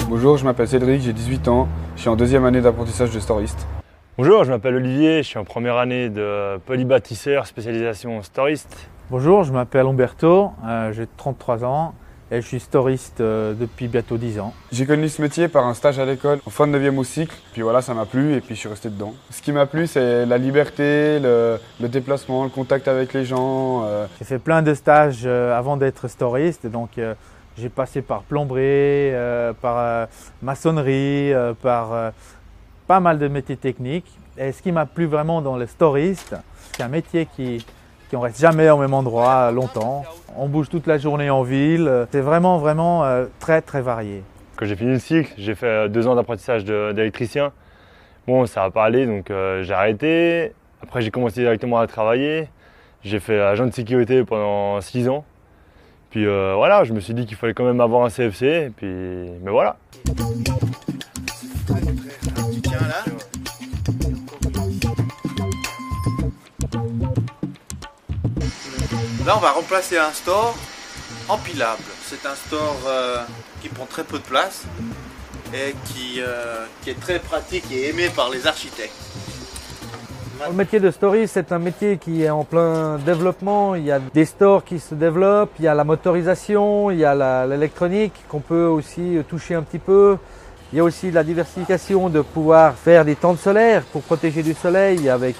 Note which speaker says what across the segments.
Speaker 1: Bonjour, je m'appelle Cédric, j'ai 18 ans, je suis en deuxième année d'apprentissage de storiste.
Speaker 2: Bonjour, je m'appelle Olivier, je suis en première année de polybâtisseur spécialisation storiste.
Speaker 3: Bonjour, je m'appelle Umberto, j'ai 33 ans et je suis storiste depuis bientôt 10 ans.
Speaker 1: J'ai connu ce métier par un stage à l'école, en fin de 9e au cycle, puis voilà, ça m'a plu et puis je suis resté dedans. Ce qui m'a plu, c'est la liberté, le déplacement, le contact avec les gens.
Speaker 3: J'ai fait plein de stages avant d'être storiste, donc j'ai passé par plomberie, par maçonnerie, par pas mal de métiers techniques. Et ce qui m'a plu vraiment dans le storiste, c'est un métier qui on reste jamais au même endroit longtemps. On bouge toute la journée en ville. C'est vraiment très varié.
Speaker 2: Quand j'ai fini le cycle, j'ai fait 2 ans d'apprentissage d'électricien. Bon, ça n'a pas allé, donc j'ai arrêté. Après, j'ai commencé directement à travailler. J'ai fait agent de sécurité pendant 6 ans. Puis voilà, je me suis dit qu'il fallait quand même avoir un CFC. Et puis, mais voilà.
Speaker 4: Tu tiens là. Là, on va remplacer un store empilable. C'est un store qui prend très peu de place et qui est très pratique et aimé par les architectes.
Speaker 5: Le métier de storiste, c'est un métier qui est en plein développement. Il y a des stores qui se développent, il y a la motorisation, il y a l'électronique qu'on peut aussi toucher un petit peu. Il y a aussi la diversification de pouvoir faire des tentes solaires pour protéger du soleil avec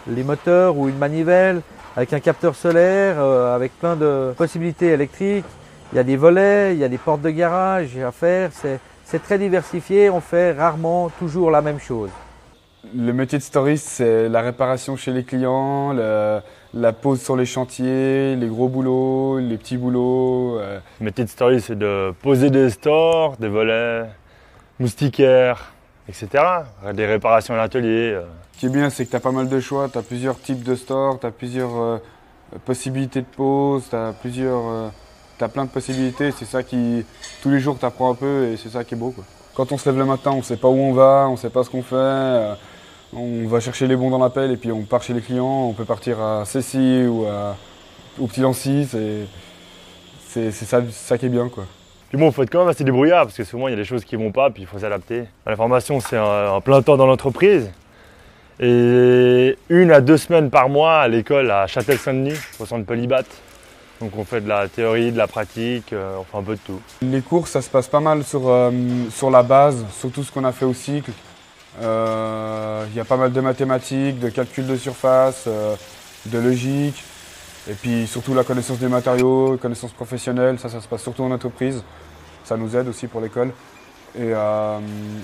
Speaker 5: les moteurs ou une manivelle, avec un capteur solaire, avec plein de possibilités électriques. Il y a des volets, il y a des portes de garage à faire. C'est très diversifié, on fait rarement toujours la même chose.
Speaker 1: Le métier de storiste, c'est la réparation chez les clients, la pose sur les chantiers, les gros boulots, les petits boulots.
Speaker 2: Le métier de storiste, c'est de poser des stores, des volets, moustiquaires, etc. Des réparations à l'atelier.
Speaker 1: Ce qui est bien, c'est que tu as pas mal de choix, tu as plusieurs types de stores, tu as plusieurs possibilités de pose, tu as plein de possibilités. C'est ça qui, tous les jours, tu apprends un peu et c'est ça qui est beau, quoi. Quand on se lève le matin, on ne sait pas où on va, on ne sait pas ce qu'on fait. On va chercher les bons dans l'appel et puis on part chez les clients. On peut partir à Cessy ou au Petit Lancy. C'est ça qui est bien, quoi.
Speaker 2: Puis bon, il faut être quand même assez débrouillard parce que souvent il y a des choses qui ne vont pas puis il faut s'adapter. La formation, c'est un plein temps dans l'entreprise. Et 1 à 2 semaines par mois à l'école à Châtel-Saint-Denis, au centre Polybat. Donc on fait de la théorie, de la pratique, on fait un peu de tout.
Speaker 1: Les cours, ça se passe pas mal sur la base, sur tout ce qu'on a fait au cycle. Il y a pas mal de mathématiques, de calcul de surface, de logique. Et puis surtout la connaissance des matériaux, connaissance professionnelle, ça se passe surtout en entreprise. Ça nous aide aussi pour l'école. Et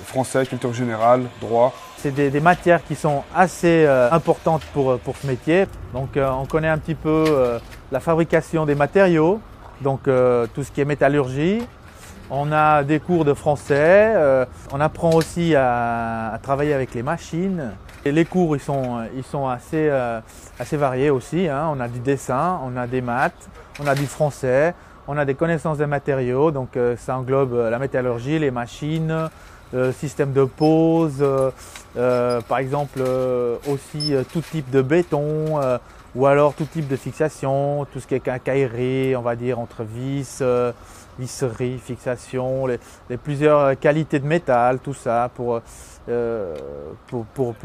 Speaker 1: français, culture générale, droit.
Speaker 3: C'est des matières qui sont assez importantes pour ce métier. Donc on connaît un petit peu la fabrication des matériaux, donc tout ce qui est métallurgie. On a des cours de français, on apprend aussi à travailler avec les machines. Et les cours ils sont assez variés aussi, hein. On a du dessin, on a des maths, on a du français, on a des connaissances des matériaux, donc ça englobe la métallurgie, les machines, le système de pose, par exemple aussi tout type de béton ou alors tout type de fixation, tout ce qui est quincaillerie, on va dire entre vis, visserie, fixation, les plusieurs qualités de métal, tout ça pour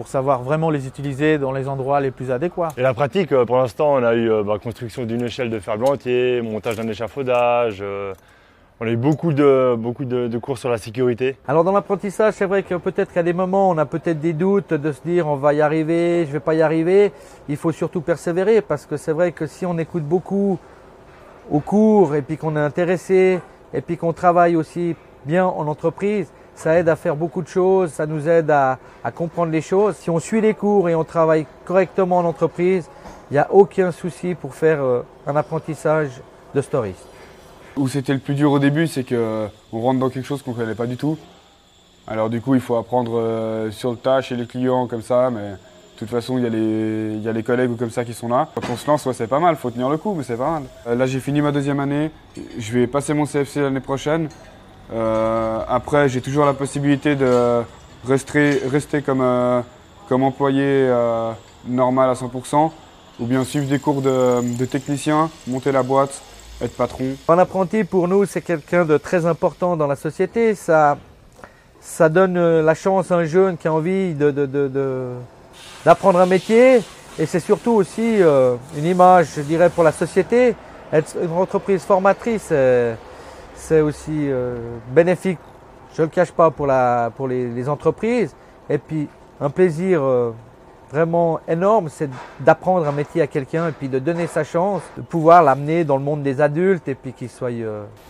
Speaker 3: savoir vraiment les utiliser dans les endroits les plus adéquats.
Speaker 2: Et la pratique, pour l'instant, on a eu construction d'une échelle de fer blantier, montage d'un échafaudage. On a eu beaucoup de cours sur la sécurité.
Speaker 5: Alors dans l'apprentissage, c'est vrai que peut-être qu'à des moments, on a peut-être des doutes de se dire on va y arriver, je vais pas y arriver. Il faut surtout persévérer parce que c'est vrai que si on écoute beaucoup au cours et puis qu'on est intéressé et puis qu'on travaille aussi bien en entreprise, ça aide à faire beaucoup de choses, ça nous aide à comprendre les choses. Si on suit les cours et on travaille correctement en entreprise, il n'y a aucun souci pour faire un apprentissage de storiste.
Speaker 1: Où c'était le plus dur au début, c'est qu'on rentre dans quelque chose qu'on ne connaît pas du tout. Alors du coup, il faut apprendre sur le tas chez les clients comme ça, mais de toute façon, il y a les collègues ou comme ça qui sont là. Quand on se lance, ouais, c'est pas mal, il faut tenir le coup, mais c'est pas mal. Là, j'ai fini ma deuxième année, je vais passer mon CFC l'année prochaine. Après, j'ai toujours la possibilité de rester comme employé normal à 100%, ou bien suivre des cours de technicien, monter la boîte, être patron.
Speaker 5: Un apprenti, pour nous, c'est quelqu'un de très important dans la société. Ça donne la chance à un jeune qui a envie d'apprendre un métier. Et c'est surtout aussi une image, je dirais, pour la société. Être une entreprise formatrice, c'est aussi bénéfique, je ne le cache pas, pour les entreprises. Et puis, un plaisir vraiment énorme, c'est d'apprendre un métier à quelqu'un et puis de donner sa chance, de pouvoir l'amener dans le monde des adultes et puis qu'il soit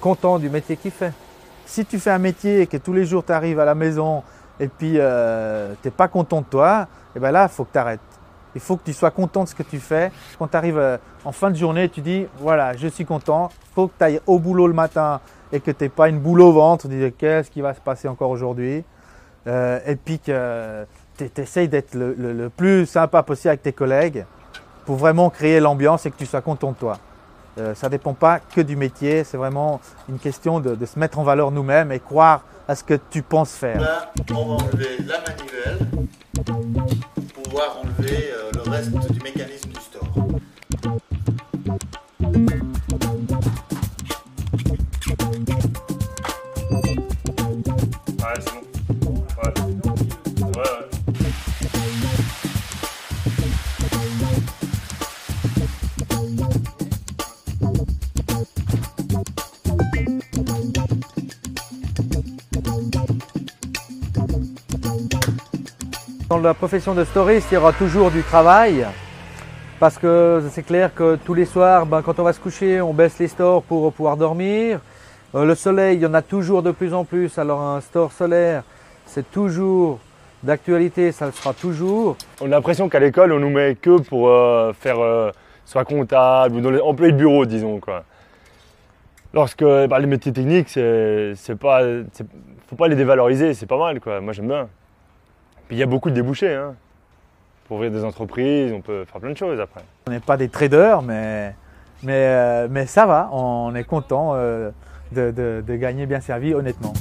Speaker 5: content du métier qu'il fait.
Speaker 3: Si tu fais un métier et que tous les jours tu arrives à la maison et puis tu n'es pas content de toi, et ben là, il faut que tu arrêtes. Il faut que tu sois content de ce que tu fais. Quand tu arrives en fin de journée, tu dis voilà, je suis content. Il faut que tu ailles au boulot le matin et que tu n'aies pas une boule au ventre. Tu dis qu'est-ce qui va se passer encore aujourd'hui, et puis que tu essayes d'être le plus sympa possible avec tes collègues pour vraiment créer l'ambiance et que tu sois content de toi. Ça ne dépend pas que du métier, c'est vraiment une question de se mettre en valeur nous-mêmes et croire à ce que tu penses faire.
Speaker 4: Là, on va enlever la manivelle pour pouvoir enlever le reste du mécanisme du store.
Speaker 2: Ouais, c'est bon. Ouais. Ouais.
Speaker 5: Dans la profession de storiste, il y aura toujours du travail parce que c'est clair que tous les soirs, quand on va se coucher, on baisse les stores pour pouvoir dormir. Le soleil, il y en a toujours de plus en plus. Alors un store solaire, c'est toujours d'actualité, ça le sera toujours.
Speaker 2: On a l'impression qu'à l'école, on nous met que pour faire soit comptable ou dans les employés de bureau, disons, quoi. Lorsque les métiers techniques, faut pas les dévaloriser, c'est pas mal, quoi. Moi, j'aime bien. Puis il y a beaucoup de débouchés, hein. Pour ouvrir des entreprises, on peut faire plein de choses après.
Speaker 3: On n'est pas des traders, mais ça va, on est content de gagner bien servi, honnêtement.